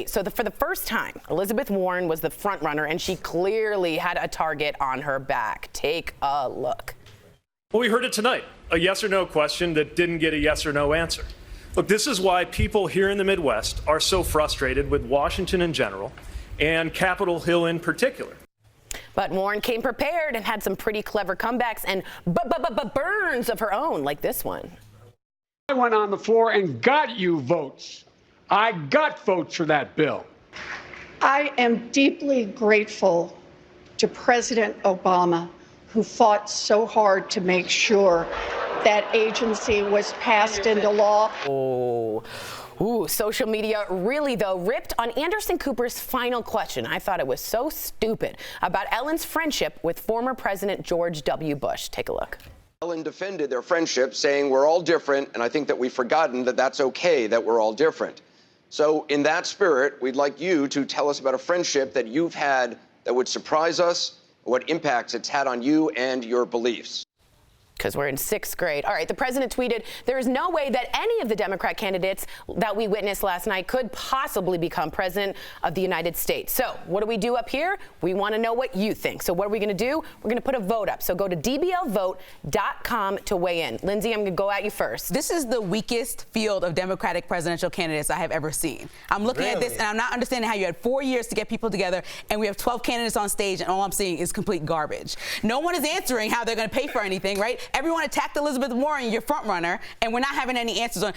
So for the first time, Elizabeth Warren was the front runner, and she clearly had a target on her back. Take a look. Well, we heard it tonight, a yes or no question that didn't get a yes or no answer. Look, this is why people here in the Midwest are so frustrated with Washington in general and Capitol Hill in particular. But Warren came prepared and had some pretty clever comebacks and burns of her own, like this one. I went on the floor and got you votes. I got votes for that bill. I am deeply grateful to President Obama, who fought so hard to make sure that agency was passed into law. Ooh, social media really, though, ripped on Anderson Cooper's final question. I thought it was so stupid about Ellen's friendship with former President George W. Bush. Take a look. Ellen defended their friendship, saying we're all different, and I think that we've forgotten that that's okay, that we're all different. So in that spirit, we'd like you to tell us about a friendship that you've had that would surprise us, what impacts it's had on you and your beliefs. Because we're in 6th grade. All right, the president tweeted, there is no way that any of the Democrat candidates that we witnessed last night could possibly become president of the United States. So what do we do up here? We want to know what you think. So what are we going to do? We're going to put a vote up. So go to dblvote.com to weigh in. Lindsay, I'm going to go at you first. This is the weakest field of Democratic presidential candidates I have ever seen. I'm looking at this and I'm not understanding how you had 4 years to get people together and we have 12 candidates on stage and all I'm seeing is complete garbage. No one is answering how they're going to pay for anything, right? Everyone attacked Elizabeth Warren, your front runner, and we're not having any answers on.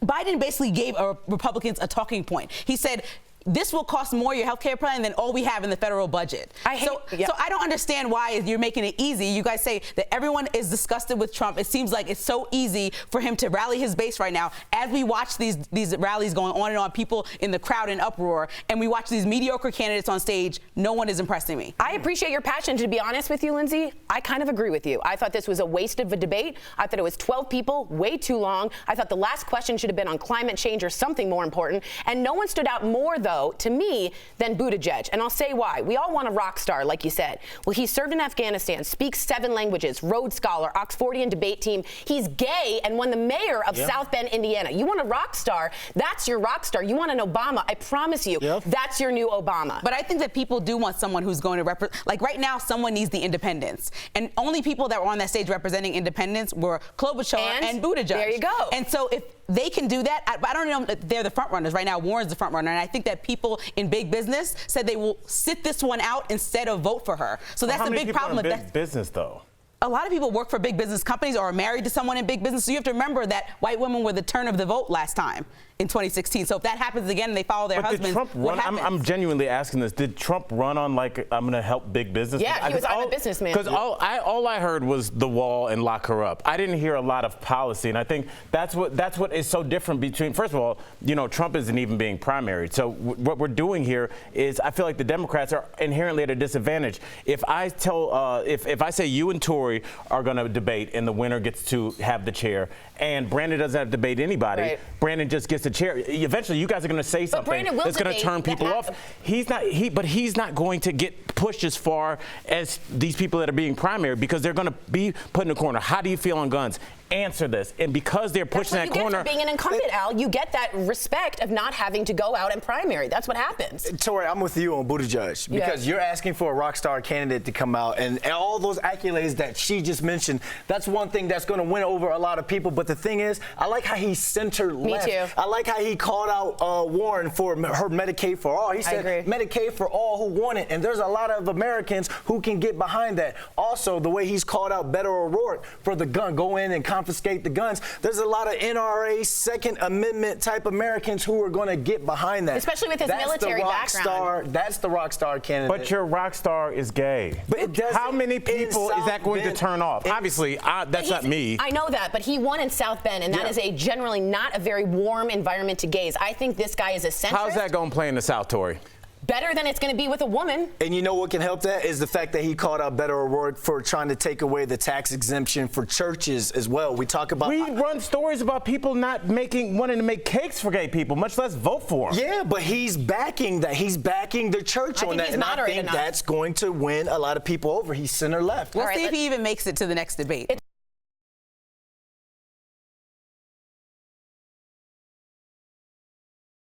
Biden basically gave Republicans a talking point. He said, this will cost more your health care plan than all we have in the federal budget. So I don't understand why you're making it easy. You guys say that everyone is disgusted with Trump. It seems like it's so easy for him to rally his base right now. As we watch these rallies going on and on, people in the crowd in uproar, and we watch these mediocre candidates on stage, no one is impressing me. I appreciate your passion. To be honest with you, Lindsay, I kind of agree with you. I thought this was a waste of a debate. I thought it was 12 people, way too long. I thought the last question should have been on climate change or something more important. And no one stood out more, though, to me, than Buttigieg. And I'll say why. We all want a rock star, like you said. Well, he served in Afghanistan, speaks 7 languages, Rhodes Scholar, Oxfordian debate team. He's gay and won the mayor of South Bend, Indiana. You want a rock star? That's your rock star. You want an Obama? I promise you, that's your new Obama. But I think that people do want someone who's going to represent. Like right now, someone needs the independents. And only people that were on that stage representing independents were Klobuchar and Buttigieg. There you go. And so if they can do that, I don't know if they're the front runners. Right now, Warren's the front runner. And I think that people in big business said they will sit this one out instead of vote for her. So that's a big problem. How many people in big business, though? A lot of people work for big business companies or are married to someone in big business. So you have to remember that white women were the turn of the vote last time in 2016. So if that happens again and they follow their husbands, did Trump run? I'm genuinely asking this. Did Trump run on like I'm going to help big business? Yeah, he was I'm a businessman. Because all I heard was the wall and lock her up. I didn't hear a lot of policy, and I think that's what is so different between. First of all, you know, Trump isn't even being primaried. So what we're doing here is I feel like the Democrats are inherently at a disadvantage. If I tell if I say you and Tory are going to debate and the winner gets to have the chair, and Brandon doesn't have to debate anybody, Brandon just gets the chair. Eventually, you guys are going to say something that's going to turn people off. He's not going to get pushed as far as these people that are being primary because they're going to be put in a corner. How do you feel on guns? Answer this. And because they're pushing that corner. Being an incumbent, Al, you get that respect of not having to go out and primary. That's what happens. Tori, I'm with you on Buttigieg because you're asking for a rock star candidate to come out and all those accolades that she just mentioned. That's one thing that's going to win over a lot of people. But the thing is, I like how he centered left. Me too. I like how he called out Warren for her Medicaid for all. He said Medicaid for all who want it. And there's a lot of Americans who can get behind that. Also, the way he's called out Beto O'Rourke for the gun, go in and confiscate the guns. There's a lot of NRA, Second Amendment type Americans who are going to get behind that. Especially with his military background. That's the rock star candidate. But your rock star is gay. But how many people is that going to turn off? Obviously, that's not me. I know that, but he won in South Bend, and that is generally not a very warm environment to gays. I think this guy is a centrist. How's that going to play in the South, Tory? Better than it's going to be with a woman. And you know what can help that is the fact that he called out Beto O'Rourke for trying to take away the tax exemption for churches as well. We talk about. We run stories about people not wanting to make cakes for gay people, much less vote for them. Yeah, but he's backing that. He's backing the church on that. And I think that's going to win a lot of people over. He's center left. We'll see if he even makes it to the next debate.